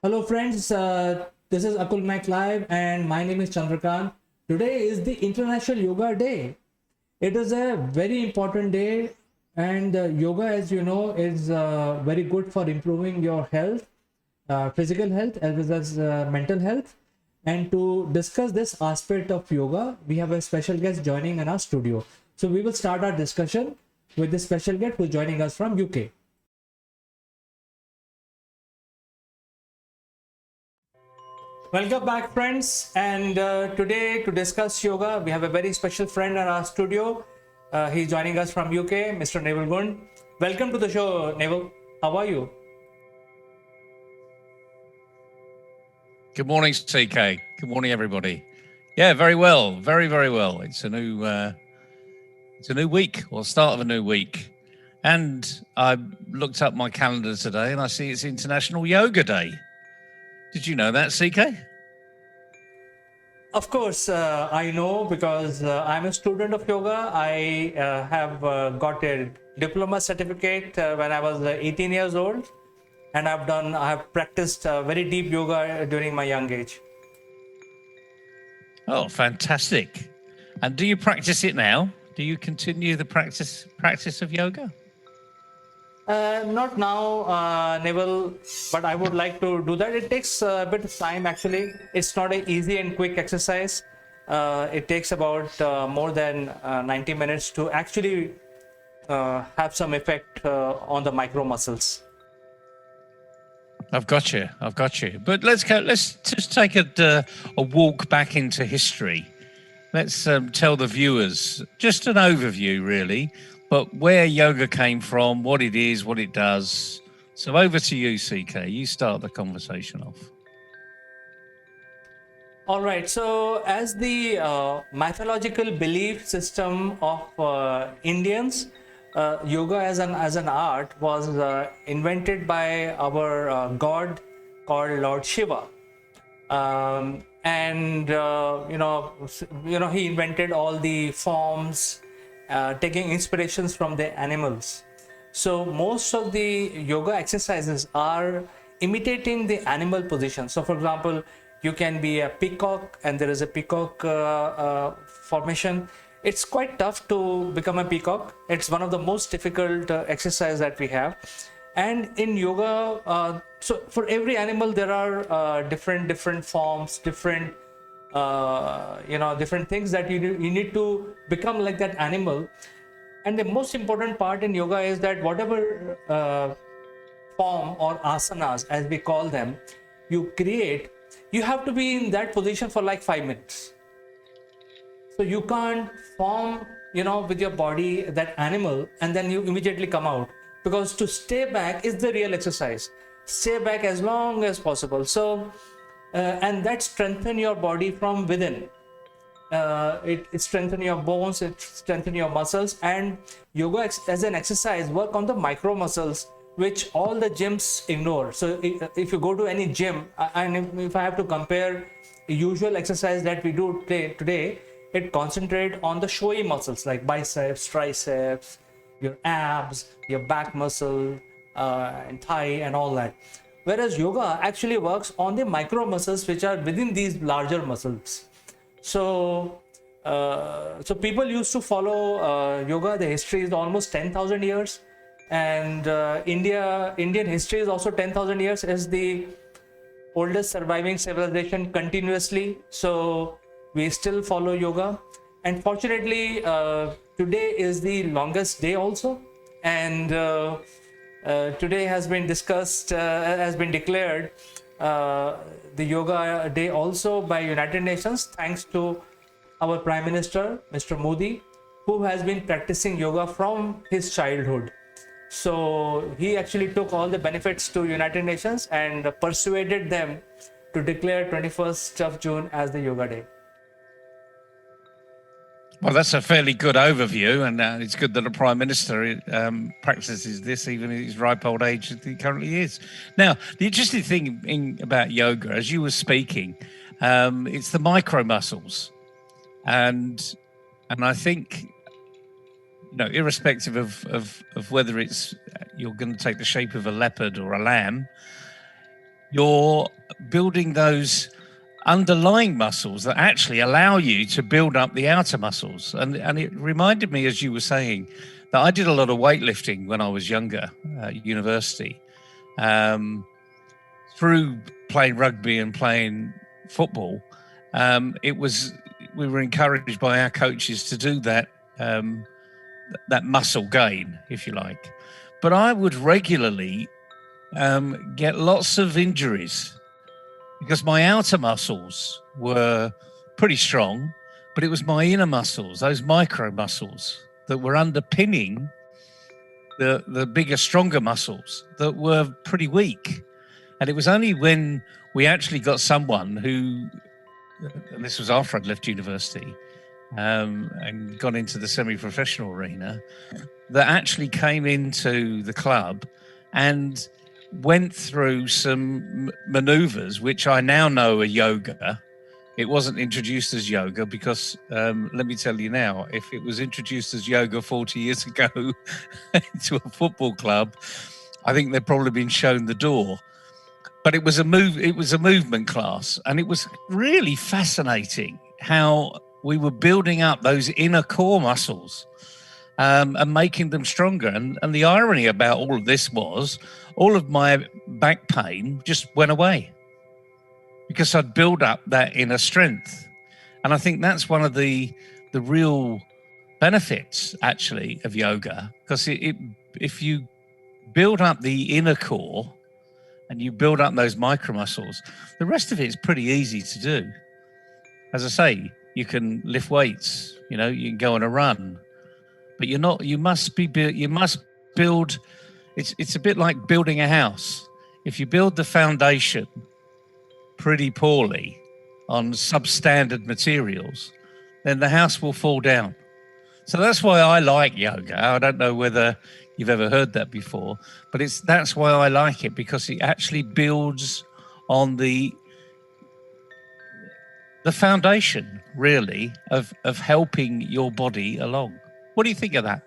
Hello friends, this is Akulmach live and my name is Chandrakant. Today is the International Yoga Day. It is a very important day and yoga, as you know, is very good for improving your health, physical health as well as mental health. And to discuss this aspect of yoga, we have a special guest joining in our studio. So we will start our discussion with the special guest who is joining us from UK. Welcome back, friends, and today to discuss yoga we have a very special friend in our studio. He's joining us from UK, Mr. Neville Gund. Welcome to the show, Neville. How are you? Good morning, CK. Good morning, everybody. Yeah, very well, very well. It's a new week, or start of a new week, and I looked up my calendar today and I see it's International Yoga Day. Did you know that, CK? Of course, I know because I'm a student of yoga. I have got a diploma certificate when I was 18 years old, and I have practiced very deep yoga during my young age. Oh, fantastic! And do you practice it now? Do you continue the practice of yoga? Not now, Neville, but I would like to do that. It takes a bit of time, actually. It's not an easy and quick exercise. It takes about more than 90 minutes to actually have some effect on the micro muscles. I've got you. But let's just take a walk back into history. Let's tell the viewers just an overview, really, but where yoga came from, what it is, what it does. So over to you, CK. You start the conversation off. All right. So as the mythological belief system of Indians, yoga as an art was invented by our god called Lord Shiva. He invented all the forms, taking inspirations from the animals. So most of the yoga exercises are imitating the animal position. So for example, you can be a peacock and there is a peacock formation. It's quite tough to become a peacock. It's one of the most difficult exercise that we have. And in yoga, so for every animal there are different forms, different things that you need to become like that animal. And the most important part in yoga is that whatever form or asanas, as we call them, you create, you have to be in that position for like 5 minutes. So you can't form, with your body that animal and then you immediately come out, because to stay back is the real exercise. Stay back as long as possible. So, and that strengthens your body from within. It strengthens your bones, it strengthens your muscles, and yoga as an exercise work on the micro muscles, which all the gyms ignore. So if you go to any gym, and if I have to compare the usual exercise that we do today, it concentrates on the showy muscles like biceps, triceps, your abs, your back muscle, and thigh and all that. Whereas yoga actually works on the micro muscles which are within these larger muscles. So people used to follow yoga. The history is almost 10,000 years, and Indian history is also 10,000 years as the oldest surviving civilization continuously. So we still follow yoga, and fortunately today is the longest day also, and today has been declared the yoga day also by United Nations, thanks to our Prime Minister, Mr. Modi, who has been practicing yoga from his childhood. So he actually took all the benefits to United Nations and persuaded them to declare 21st of June as the Yoga Day. Well, that's a fairly good overview, and it's good that the Prime Minister practices this even at his ripe old age that he currently is. Now, the interesting thing about yoga, as you were speaking, it's the micro muscles, and I think, irrespective of whether it's you're going to take the shape of a leopard or a lamb, you're building those underlying muscles that actually allow you to build up the outer muscles. And it reminded me, as you were saying, that I did a lot of weightlifting when I was younger at university. Through playing rugby and playing football, we were encouraged by our coaches to do that muscle gain, if you like. But I would regularly get lots of injuries because my outer muscles were pretty strong, but it was my inner muscles, those micro muscles, that were underpinning the bigger, stronger muscles that were pretty weak. And it was only when we actually got someone who, and this was after I'd left university and gone into the semi-professional arena, that actually came into the club and went through some maneuvers, which I now know are yoga. It wasn't introduced as yoga because, let me tell you now, if it was introduced as yoga 40 years ago to a football club, I think they'd probably been shown the door. But it was a movement class, and it was really fascinating how we were building up those inner core muscles and making them stronger. And the irony about all of this was all of my back pain just went away because I'd built up that inner strength. And I think that's one of the real benefits, actually, of yoga, because if you build up the inner core and you build up those micro muscles, the rest of it is pretty easy to do. As I say, you can lift weights, you can go on a run, but you must build. It's a bit like building a house. If you build the foundation pretty poorly on substandard materials, then the house will fall down. So that's why I like yoga. I don't know whether you've ever heard that before, but that's why I like it, because it actually builds on the foundation, really, of helping your body along. What do you think of that?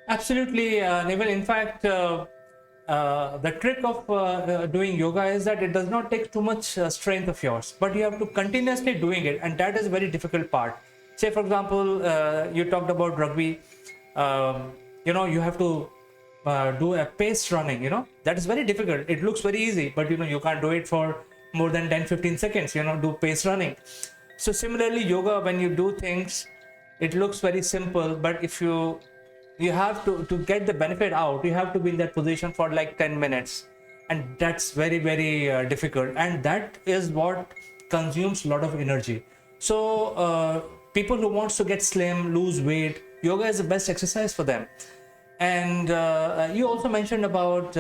Absolutely, Neville. In fact, the trick of doing yoga is that it does not take too much strength of yours, but you have to continuously doing it, and that is a very difficult part. Say, for example, you talked about rugby. You have to do a pace running. That is very difficult. It looks very easy, but you can't do it for more than 10-15 seconds. Do pace running. So similarly, yoga, when you do things, it looks very simple, but if you have to get the benefit out, you have to be in that position for like 10 minutes, and that's very, very difficult, and that is what consumes a lot of energy. So people who wants to get slim, lose weight, yoga is the best exercise for them. And you also mentioned about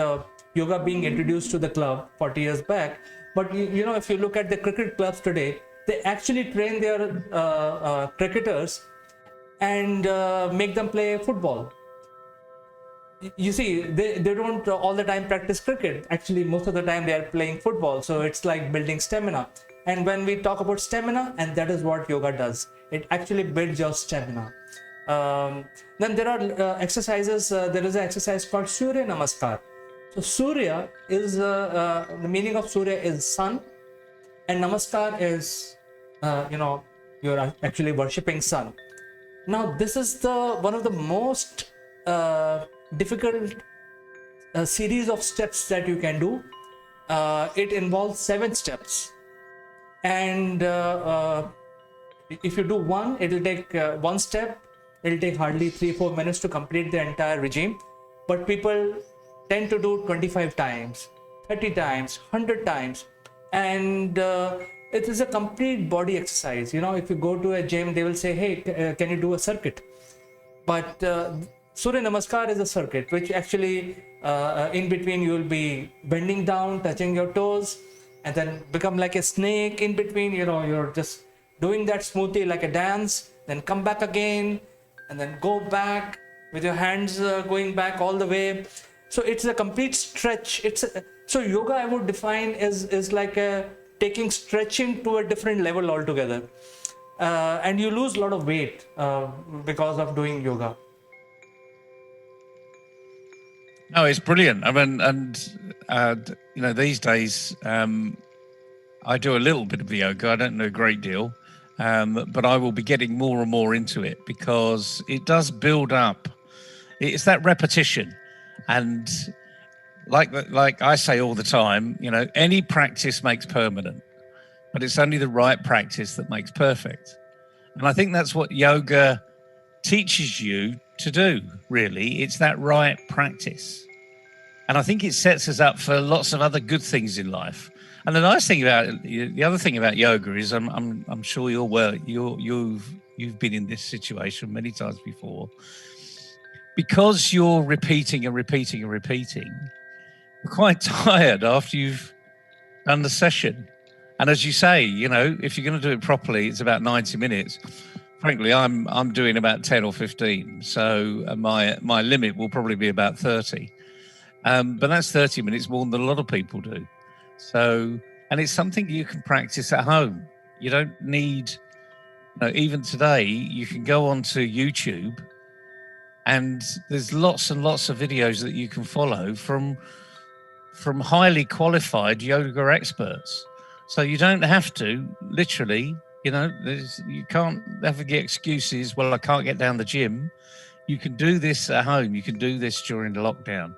yoga being introduced to the club 40 years back, but if you look at the cricket clubs today, they actually train their cricketers and make them play football. You see, they don't all the time practice cricket. Actually, most of the time they are playing football. So it's like building stamina. And when we talk about stamina, and that is what yoga does, it actually builds your stamina. Then there are exercises. There is an exercise called Surya Namaskar. So Surya is the meaning of Surya is sun, and Namaskar is you're actually worshipping sun. Now this is one of the most difficult series of steps that you can do. It involves 7 steps, and if you do one, it'll take one step. It'll take hardly 3-4 minutes to complete the entire regime. But people tend to do 25 times, 30 times, 100 times, and it is a complete body exercise. If you go to a gym, they will say, hey, can you do a circuit? But Surya Namaskar is a circuit, which actually in between you will be bending down, touching your toes, and then become like a snake in between. You're just doing that smoothly like a dance, then come back again, and then go back with your hands going back all the way. So it's a complete stretch. So yoga, I would define is like taking stretching to a different level altogether, and you lose a lot of weight because of doing yoga. No, it's brilliant. I mean, these days I do a little bit of yoga. I don't know a great deal, but I will be getting more and more into it because it does build up. It's that repetition, and like I say all the time, any practice makes permanent, but it's only the right practice that makes perfect. And I think that's what yoga teaches you to do, really. It's that right practice. And I think it sets us up for lots of other good things in life. And the nice thing about it, the other thing about yoga is I'm sure you've been in this situation many times before. Because you're repeating and repeating and repeating, you're quite tired after you've done the session. And as you say, if you're going to do it properly, it's about 90 minutes. Frankly, I'm doing about 10 or 15. So my limit will probably be about 30. But that's 30 minutes more than a lot of people do. So, and it's something you can practice at home. You don't need, even today, you can go onto YouTube and there's lots and lots of videos that you can follow from highly qualified yoga experts. So you don't have to literally, you can't ever get excuses. Well, I can't get down the gym. You can do this at home. You can do this during the lockdown.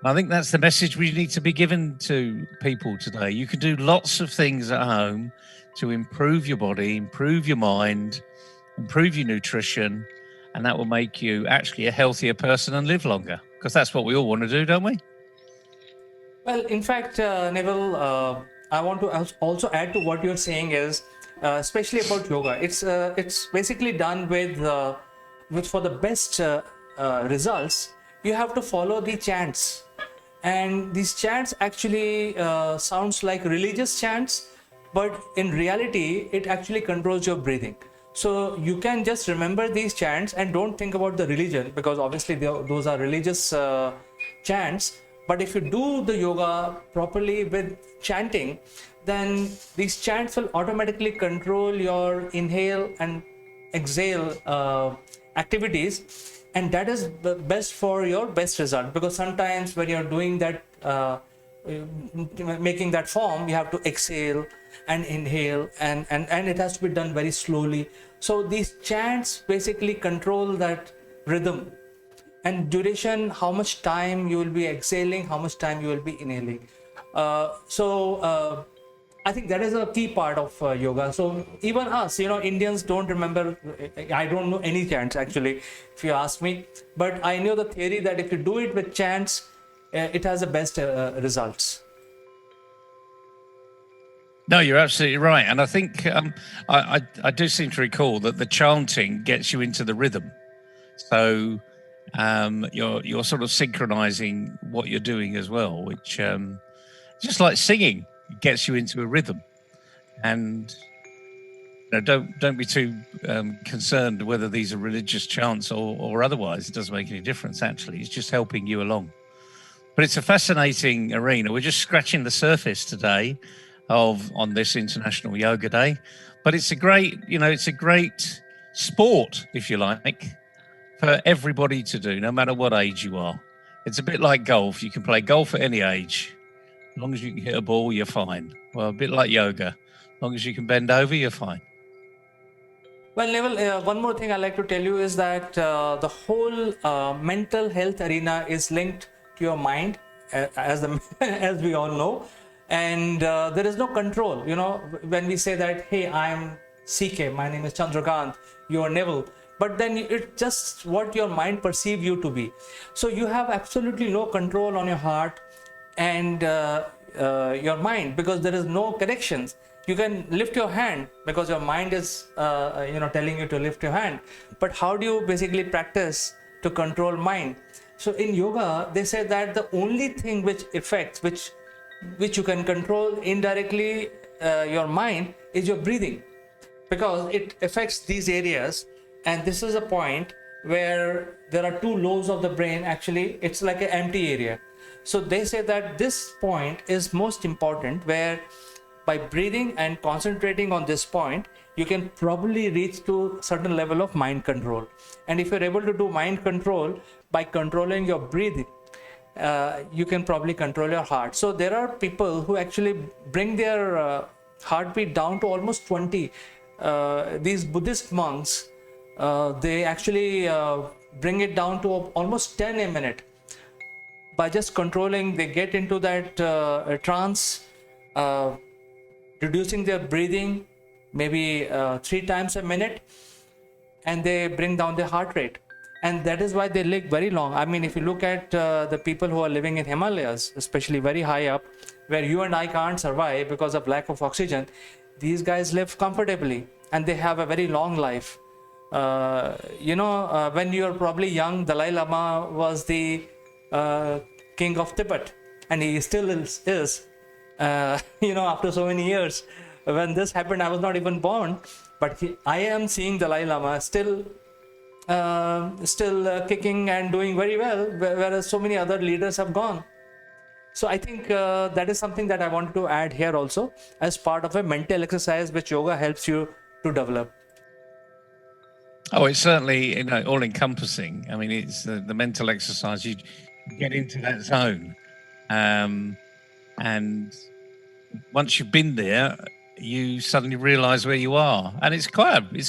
I think that's the message we need to be given to people today. You can do lots of things at home to improve your body, improve your mind, improve your nutrition, and that will make you actually a healthier person and live longer, because that's what we all want to do, don't we? Well, in fact, Neville, I want to also add to what you're saying is, especially about yoga, it's basically done with for the best results, you have to follow the chants. And these chants actually sounds like religious chants, but in reality, it actually controls your breathing. So you can just remember these chants and don't think about the religion, because obviously those are religious chants. But if you do the yoga properly with chanting, then these chants will automatically control your inhale and exhale activities. And that is best for your best result, because sometimes when you're doing that, making that form, you have to exhale and inhale, and it has to be done very slowly. So these chants basically control that rhythm and duration, how much time you will be exhaling, how much time you will be inhaling. I think that is a key part of yoga. So even us, Indians don't remember. I don't know any chants actually, if you ask me. But I know the theory that if you do it with chants, it has the best results. No, you're absolutely right. And I think I do seem to recall that the chanting gets you into the rhythm. So you're sort of synchronizing what you're doing as well, which just like singing, gets you into a rhythm. And don't be too concerned whether these are religious chants or otherwise. It doesn't make any difference, actually. It's just helping you along. But it's a fascinating arena. We're just scratching the surface today on this International Yoga Day. But it's a great, it's a great sport, if you like, for everybody to do, no matter what age you are. It's a bit like golf. You can play golf at any age. As long as you can hit a ball, you're fine. Well, a bit like yoga. As long as you can bend over, you're fine. Well, Neville, one more thing I'd like to tell you is that the whole mental health arena is linked to your mind, as we all know. And there is no control. When we say that, hey, I'm CK, my name is Chandrakant, you are Neville. But then it's just what your mind perceives you to be. So you have absolutely no control on your heart and your mind, because there is no connections. You can lift your hand because your mind is telling you to lift your hand, but how do you basically practice to control mind? So in yoga they say that the only thing which affects, which you can control indirectly your mind, is your breathing, because it affects these areas. And this is a point where there are two lobes of the brain. Actually, it's like an empty area. So they say that this point is most important, where by breathing and concentrating on this point, you can probably reach to certain level of mind control. And if you're able to do mind control by controlling your breathing, you can probably control your heart. So there are people who actually bring their heartbeat down to almost 20. These Buddhist monks, they actually bring it down to almost 10 a minute. By just controlling, they get into that trance, reducing their breathing maybe 3 times a minute, and they bring down their heart rate. And that is why they live very long. I mean, if you look at the people who are living in Himalayas, especially very high up, where you and I can't survive because of lack of oxygen, these guys live comfortably and they have a very long life. When you are probably young, Dalai Lama was the king of Tibet, and he still is. After so many years. When this happened, I was not even born, but I am seeing Dalai Lama still kicking and doing very well, whereas so many other leaders have gone. So I think that is something that I wanted to add here also as part of a mental exercise which yoga helps you to develop. Oh, it's certainly all encompassing. I mean, it's the mental exercise. You get into that zone, and once you've been there, you suddenly realize where you are, and it's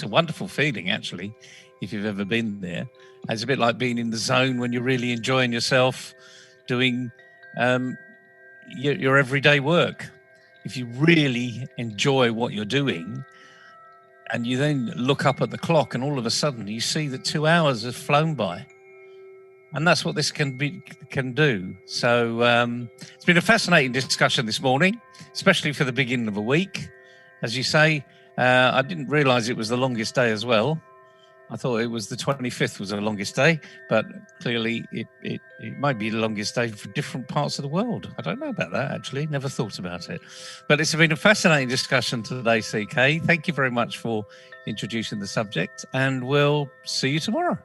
a wonderful feeling, actually, if you've ever been there. It's a bit like being in the zone when you're really enjoying yourself doing your everyday work. If you really enjoy what you're doing, and you then look up at the clock, and all of a sudden you see that 2 hours have flown by. And that's what this can do. So it's been a fascinating discussion this morning, especially for the beginning of a week. As you say, I didn't realize it was the longest day as well. I thought it was the 25th was the longest day, but clearly it might be the longest day for different parts of the world. I don't know about that, actually. Never thought about it. But it's been a fascinating discussion today, CK. Thank you very much for introducing the subject, and we'll see you tomorrow.